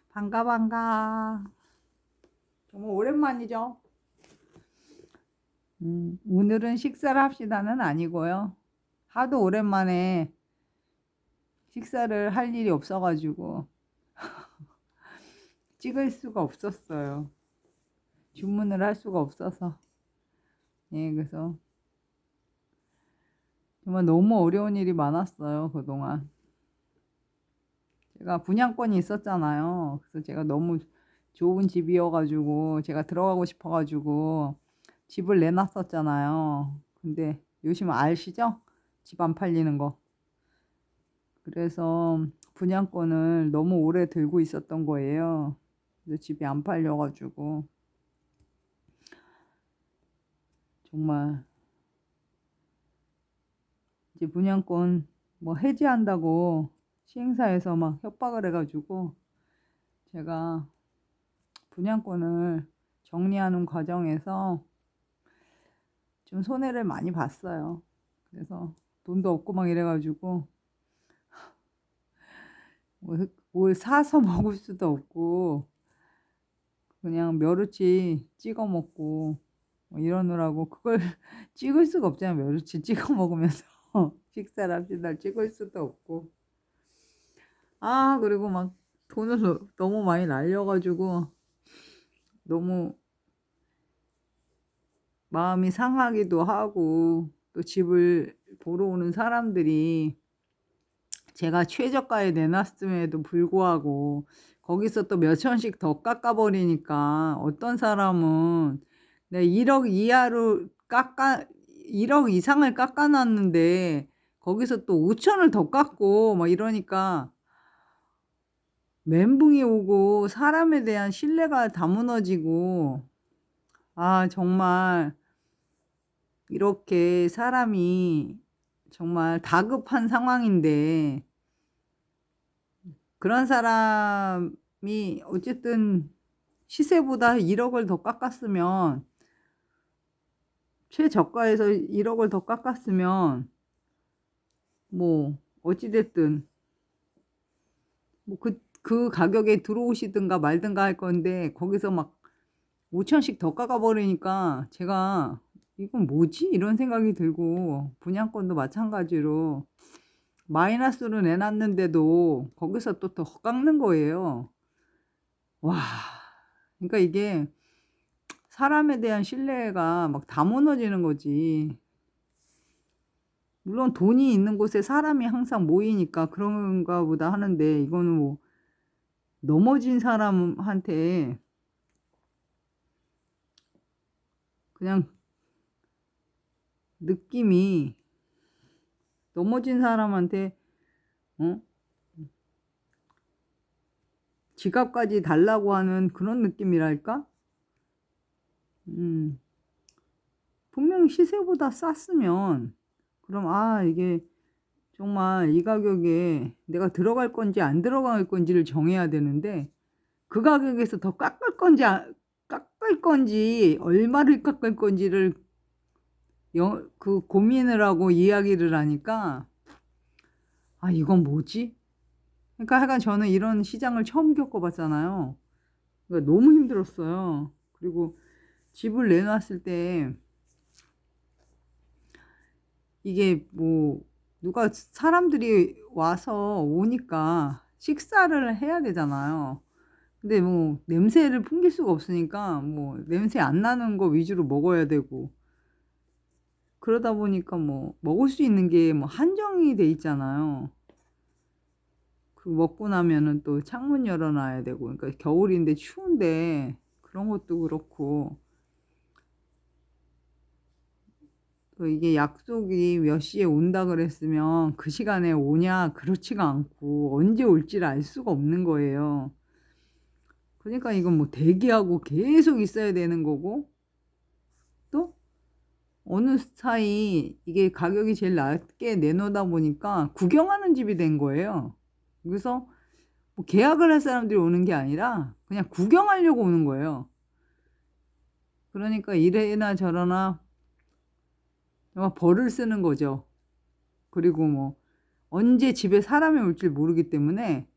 반가 반가. 정말 오랜만이죠. 오늘은 식사를 합시다는 아니고요. 하도 오랜만에 식사를 할 일이 없어가지고 찍을 수가 없었어요. 주문을 할 수가 없어서. 예, 그래서 정말 너무 어려운 일이 많았어요, 그동안. 제가 분양권이 있었잖아요. 그래서 제가 너무 좋은 집이어가지고 제가 들어가고 싶어가지고 집을 내놨었잖아요. 근데 요즘 아시죠? 집 안 팔리는 거. 그래서 분양권을 너무 오래 들고 있었던 거예요. 그래서 집이 안 팔려가지고 정말 이제 분양권 뭐 해지한다고 시행사에서 막 협박을 해가지고 제가 분양권을 정리하는 과정에서 좀 손해를 많이 봤어요. 그래서 돈도 없고 막 이래가지고 뭘 사서 먹을 수도 없고 그냥 멸치 찍어 먹고 뭐 이러느라고 그걸 찍을 수가 없잖아요. 멸치 찍어 먹으면서 식사를 합시다 찍을 수도 없고 그리고 막 돈을 너무 많이 날려가지고 너무 마음이 상하기도 하고 또 집을 보러 오는 사람들이 제가 최저가에 내놨음에도 불구하고 거기서 또 몇천씩 더 깎아버리니까 어떤 사람은 내 1억 이하로 1억 이상을 깎아놨는데 거기서 또 5천을 더 깎고 막 이러니까 멘붕이 오고 사람에 대한 신뢰가 다 무너지고 정말 이렇게 사람이 정말 다급한 상황인데 그런 사람이 어쨌든 시세보다 1억을 더 깎았으면 최저가에서 1억을 더 깎았으면 뭐 어찌됐든 뭐 그 가격에 들어오시든가 말든가 할 건데 거기서 막 5천씩 더 깎아버리니까 제가 이건 뭐지? 이런 생각이 들고 분양권도 마찬가지로 마이너스로 내놨는데도 거기서 또 더 깎는 거예요. 와, 그러니까 이게 사람에 대한 신뢰가 막 다 무너지는 거지. 물론 돈이 있는 곳에 사람이 항상 모이니까 그런가 보다 하는데 이거는 뭐 넘어진 사람한테 그냥 느낌이 넘어진 사람한테 어? 지갑까지 달라고 하는 그런 느낌이랄까? 음, 분명히 시세보다 쌌으면 그럼 이게 정말 이 가격에 내가 들어갈 건지 안 들어갈 건지를 정해야 되는데 그 가격에서 더 깎을 건지 얼마를 깎을 건지를 그 고민을 하고 이야기를 하니까 이건 뭐지? 그러니까 하여간 저는 이런 시장을 처음 겪어봤잖아요. 그러니까 너무 힘들었어요. 그리고 집을 내놨을 때 이게 뭐 누가 사람들이 와서 오니까 식사를 해야 되잖아요. 근데 뭐 냄새를 풍길 수가 없으니까 뭐 냄새 안 나는 거 위주로 먹어야 되고 그러다 보니까 뭐 먹을 수 있는 게 뭐 한정이 돼 있잖아요. 그 먹고 나면은 또 창문 열어놔야 되고 그러니까 겨울인데 추운데 그런 것도 그렇고 또 이게 약속이 몇 시에 온다 그랬으면 그 시간에 오냐 그렇지가 않고 언제 올지를 알 수가 없는 거예요. 그러니까 이건 뭐 대기하고 계속 있어야 되는 거고 또 어느 사이 이게 가격이 제일 낮게 내놓다 보니까 구경하는 집이 된 거예요. 그래서 뭐 계약을 할 사람들이 오는 게 아니라 그냥 구경하려고 오는 거예요. 그러니까 이래나 저러나 정말 벌을 쓰는 거죠. 그리고 뭐 언제 집에 사람이 올지 모르기 때문에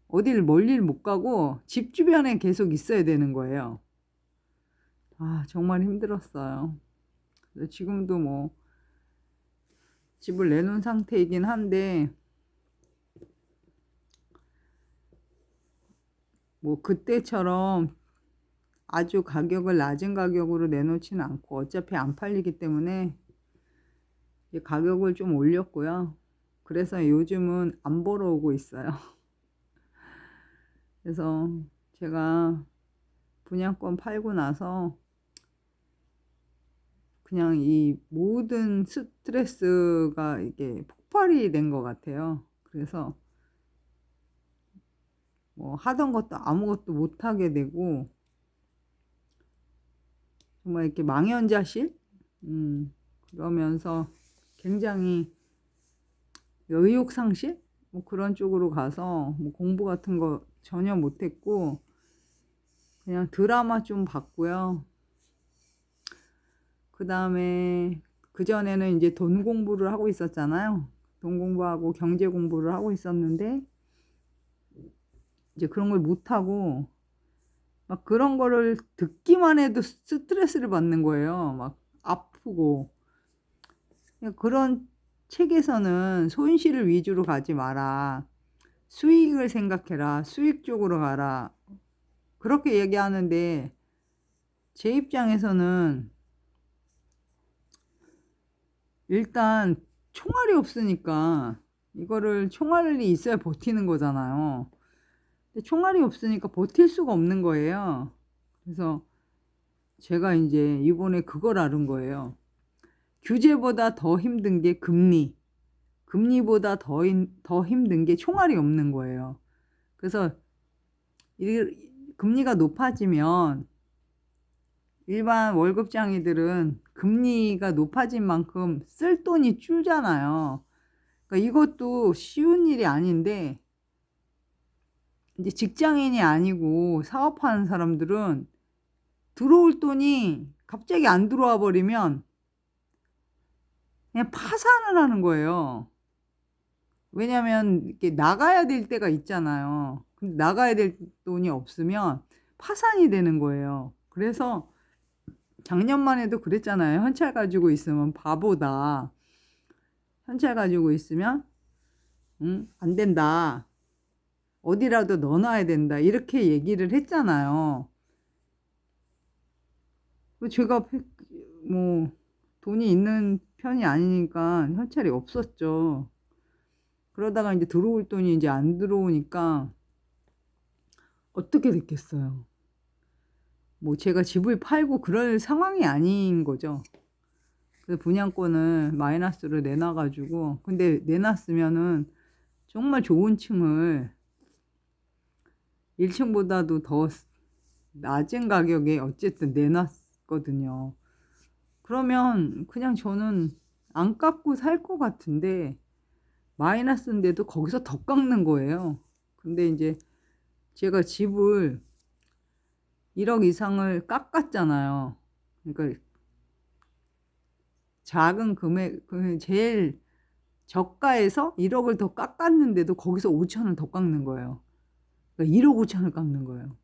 어딜 멀리를 못 가고 집 주변에 계속 있어야 되는 거예요. 아, 정말 힘들었어요. 지금도 뭐 집을 내놓은 상태이긴 한데 뭐 그때처럼 아주 가격을 낮은 가격으로 내놓지는 않고 어차피 안 팔리기 때문에 이제 가격을 좀 올렸고요. 그래서 요즘은 안 보러 오고 있어요. 그래서 제가 분양권 팔고 나서 그냥 이 모든 스트레스가 이게 폭발이 된 것 같아요. 그래서 뭐 하던 것도 아무것도 못 하게 되고 정말 이렇게 망연자실? 그러면서 굉장히 의욕상실? 뭐 그런 쪽으로 가서 뭐 공부 같은 거 전혀 못했고 그냥 드라마 좀 봤고요. 그 다음에 그전에는 이제 돈 공부를 하고 있었잖아요. 돈 공부하고 경제 공부를 하고 있었는데 이제 그런 걸 못하고 막 그런 거를 듣기만 해도 스트레스를 받는 거예요. 막 아프고. 그런 책에서는 손실을 위주로 가지 마라. 수익을 생각해라. 수익 쪽으로 가라. 그렇게 얘기하는데 제 입장에서는 일단 총알이 없으니까 이거를 총알이 있어야 버티는 거잖아요. 근데 총알이 없으니까 버틸 수가 없는 거예요. 그래서 제가 이제 이번에 그걸 알은 거예요. 규제보다 더 힘든 게 금리. 금리보다 더 힘든 게 총알이 없는 거예요. 그래서 금리가 높아지면 일반 월급장이들은 금리가 높아진 만큼 쓸 돈이 줄잖아요. 그러니까 이것도 쉬운 일이 아닌데 이제 직장인이 아니고 사업하는 사람들은 들어올 돈이 갑자기 안 들어와 버리면 그냥 파산을 하는 거예요. 왜냐면 이렇게 나가야 될 때가 있잖아요. 근데 나가야 될 돈이 없으면 파산이 되는 거예요. 그래서 작년만 해도 그랬잖아요. 현찰 가지고 있으면 바보다. 현찰 가지고 있으면 안 된다. 어디라도 넣어놔야 된다. 이렇게 얘기를 했잖아요. 제가 뭐 돈이 있는 편이 아니니까 현찰이 없었죠. 그러다가 이제 들어올 돈이 이제 안 들어오니까 어떻게 됐겠어요. 뭐 제가 집을 팔고 그럴 상황이 아닌 거죠. 그래서 분양권을 마이너스로 내놔가지고 근데 내놨으면은 정말 좋은 층을 1층보다도 더 낮은 가격에 어쨌든 내놨거든요. 그러면 그냥 저는 안 깎고 살 것 같은데 마이너스인데도 거기서 더 깎는 거예요. 근데 이제 제가 집을 1억 이상을 깎았잖아요. 그러니까 작은 금액, 제일 저가에서 1억을 더 깎았는데도 거기서 5천을 더 깎는 거예요. 그러니까 1억 5천을 깎는 거예요.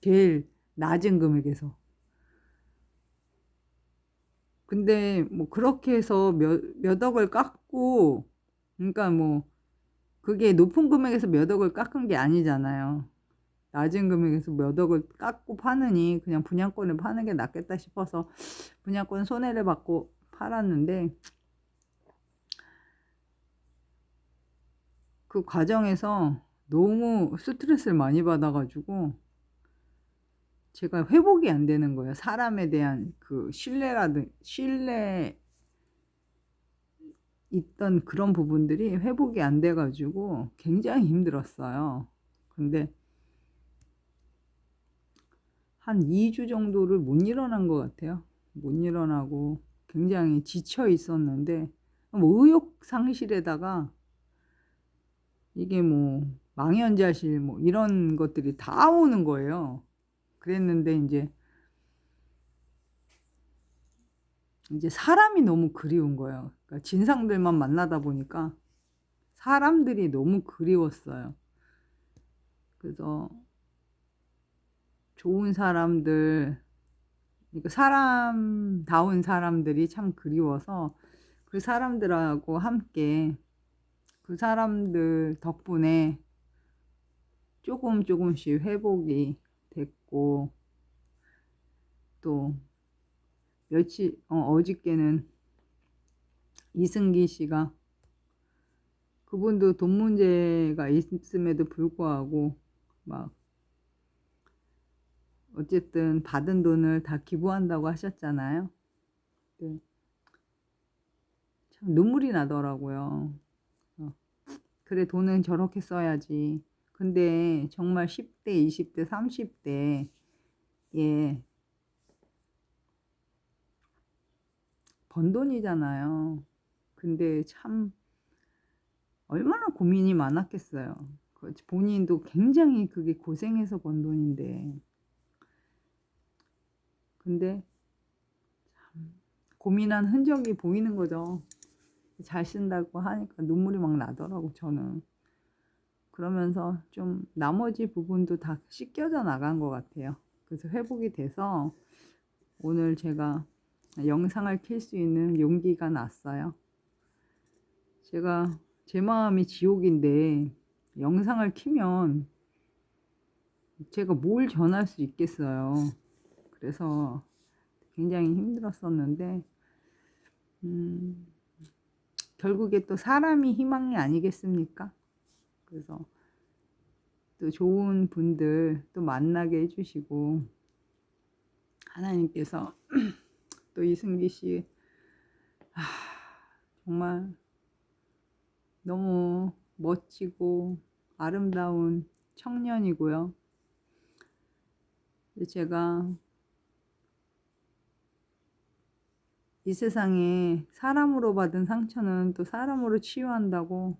제일 낮은 금액에서. 근데 뭐 그렇게 해서 몇 억을 깎고, 그러니까 뭐 그게 높은 금액에서 몇 억을 깎은 게 아니잖아요. 낮은 금액에서 몇 억을 깎고 파느니 그냥 분양권을 파는 게 낫겠다 싶어서 분양권 손해를 받고 팔았는데 그 과정에서 너무 스트레스를 많이 받아가지고 제가 회복이 안 되는 거예요. 사람에 대한 그 신뢰 있던 그런 부분들이 회복이 안 돼가지고 굉장히 힘들었어요. 근데 한 2주 정도를 못 일어난 것 같아요. 못 일어나고 굉장히 지쳐 있었는데 뭐 의욕 상실에다가 이게 뭐 망연자실 뭐 이런 것들이 다 오는 거예요. 그랬는데 이제 사람이 너무 그리운 거예요. 그러니까 진상들만 만나다 보니까 사람들이 너무 그리웠어요. 그래서 좋은 사람들, 그러니까 사람다운 사람들이 참 그리워서 그 사람들하고 함께 그 사람들 덕분에 조금씩 회복이 됐고, 또 어저께는 이승기 씨가, 그분도 돈 문제가 있음에도 불구하고 막 어쨌든 받은 돈을 다 기부한다고 하셨잖아요. 네. 참 눈물이 나더라고요. 그래, 돈은 저렇게 써야지. 근데 정말 10대, 20대, 30대 예, 번 돈이잖아요. 근데 참 얼마나 고민이 많았겠어요. 본인도 굉장히 그게 고생해서 번 돈인데, 근데 고민한 흔적이 보이는 거죠. 잘 쓴다고 하니까 눈물이 막 나더라고, 저는. 그러면서 좀 나머지 부분도 다 씻겨져 나간 것 같아요. 그래서 회복이 돼서 오늘 제가 영상을 켤 수 있는 용기가 났어요. 제가 제 마음이 지옥인데 영상을 켜면 제가 뭘 전할 수 있겠어요. 그래서 굉장히 힘들었었는데 결국에 또 사람이 희망이 아니겠습니까? 그래서 또 좋은 분들 또 만나게 해주시고, 하나님께서 또 이승기 씨 정말 너무 멋지고 아름다운 청년이고요. 제가 이 세상에 사람으로 받은 상처는 또 사람으로 치유한다고,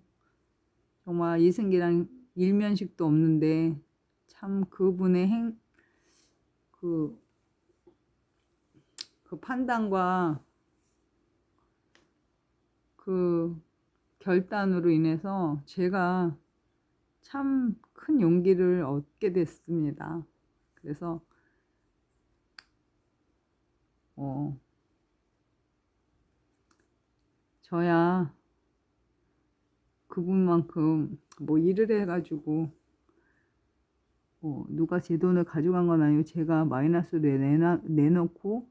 정말 이승기랑 일면식도 없는데 참 그분의 그, 그 판단과 그 결단으로 인해서 제가 참 큰 용기를 얻게 됐습니다. 그래서 저야 그분만큼 뭐 일을 해가지고 누가 제 돈을 가져간 건 아니고 제가 마이너스로 내놓고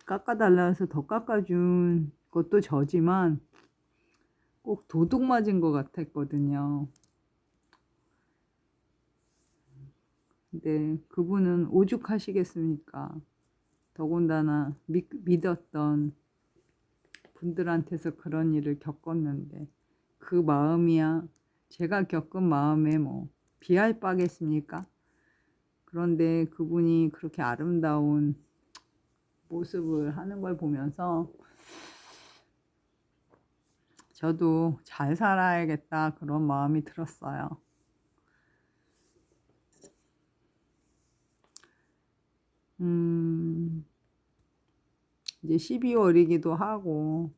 깎아달라 해서 더 깎아준 것도 저지만 꼭 도둑 맞은 것 같았거든요. 근데 그분은 오죽하시겠습니까? 더군다나 믿었던 분들한테서 그런 일을 겪었는데 그 마음이야 제가 겪은 마음에 뭐 비할 바겠습니까? 그런데 그분이 그렇게 아름다운 모습을 하는 걸 보면서 저도 잘 살아야겠다 그런 마음이 들었어요. 이제 12월이기도 하고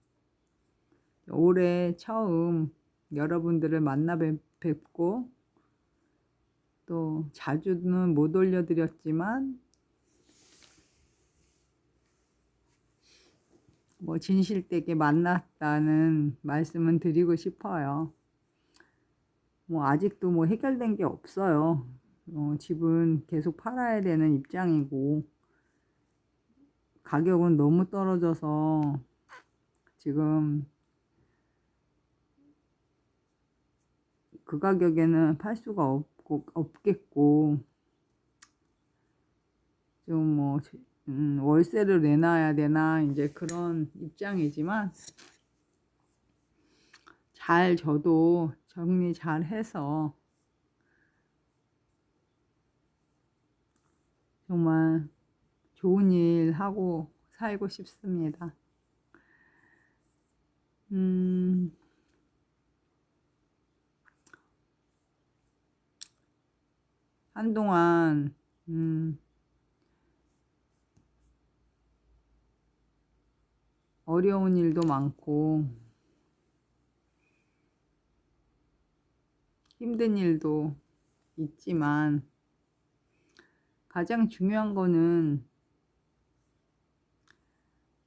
올해 처음 여러분들을 만나 뵙고 또 자주는 못 올려드렸지만 뭐 진실되게 만났다는 말씀은 드리고 싶어요. 뭐 아직도 뭐 해결된 게 없어요. 집은 계속 팔아야 되는 입장이고 가격은 너무 떨어져서 지금 그 가격에는 팔 수가 없겠고 좀 뭐 월세를 내놔야 되나 이제 그런 입장이지만 저도 정리 잘 해서 정말 좋은 일 하고 살고 싶습니다. 한동안 어려운 일도 많고 힘든 일도 있지만 가장 중요한 거는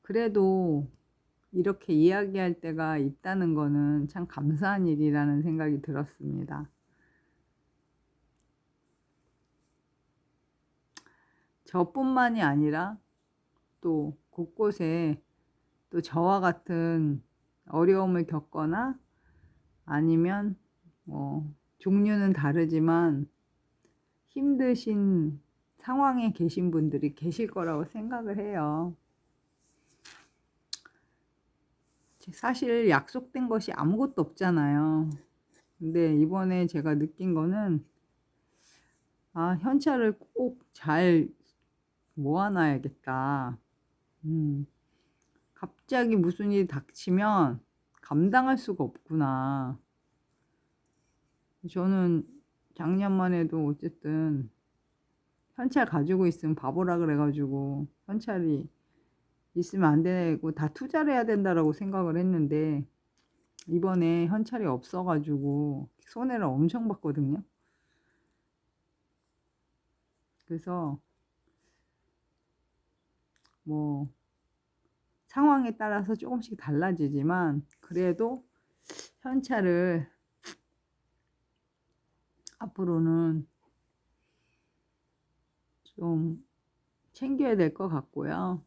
그래도 이렇게 이야기할 때가 있다는 거는 참 감사한 일이라는 생각이 들었습니다. 저뿐만이 아니라 또 곳곳에 또 저와 같은 어려움을 겪거나 아니면 종류는 다르지만 힘드신 상황에 계신 분들이 계실 거라고 생각을 해요. 사실 약속된 것이 아무것도 없잖아요. 근데 이번에 제가 느낀 거는 현찰을 꼭 잘 모아놔야겠다. 갑자기 무슨 일이 닥치면 감당할 수가 없구나. 저는 작년만 해도 어쨌든 현찰 가지고 있으면 바보라 그래가지고 현찰이 있으면 안 되고 다 투자를 해야 된다라고 생각을 했는데 이번에 현찰이 없어가지고 손해를 엄청 봤거든요. 그래서 뭐 상황에 따라서 조금씩 달라지지만 그래도 현찰을 앞으로는 좀 챙겨야 될 것 같고요.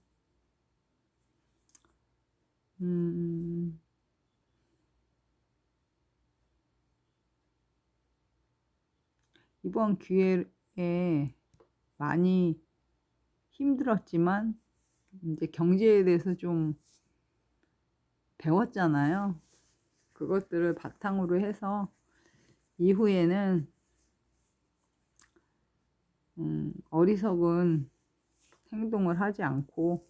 이번 기회에 많이 힘들었지만 이제 경제에 대해서 좀 배웠잖아요. 그것들을 바탕으로 해서 이후에는 어리석은 행동을 하지 않고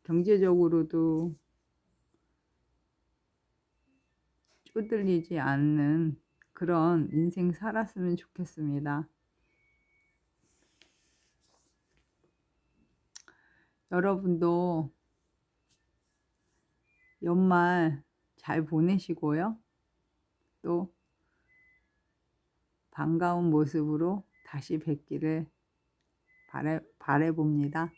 경제적으로도 쪼들리지 않는 그런 인생 살았으면 좋겠습니다. 여러분도 연말 잘 보내시고요. 또 반가운 모습으로 다시 뵙기를 바라봅니다.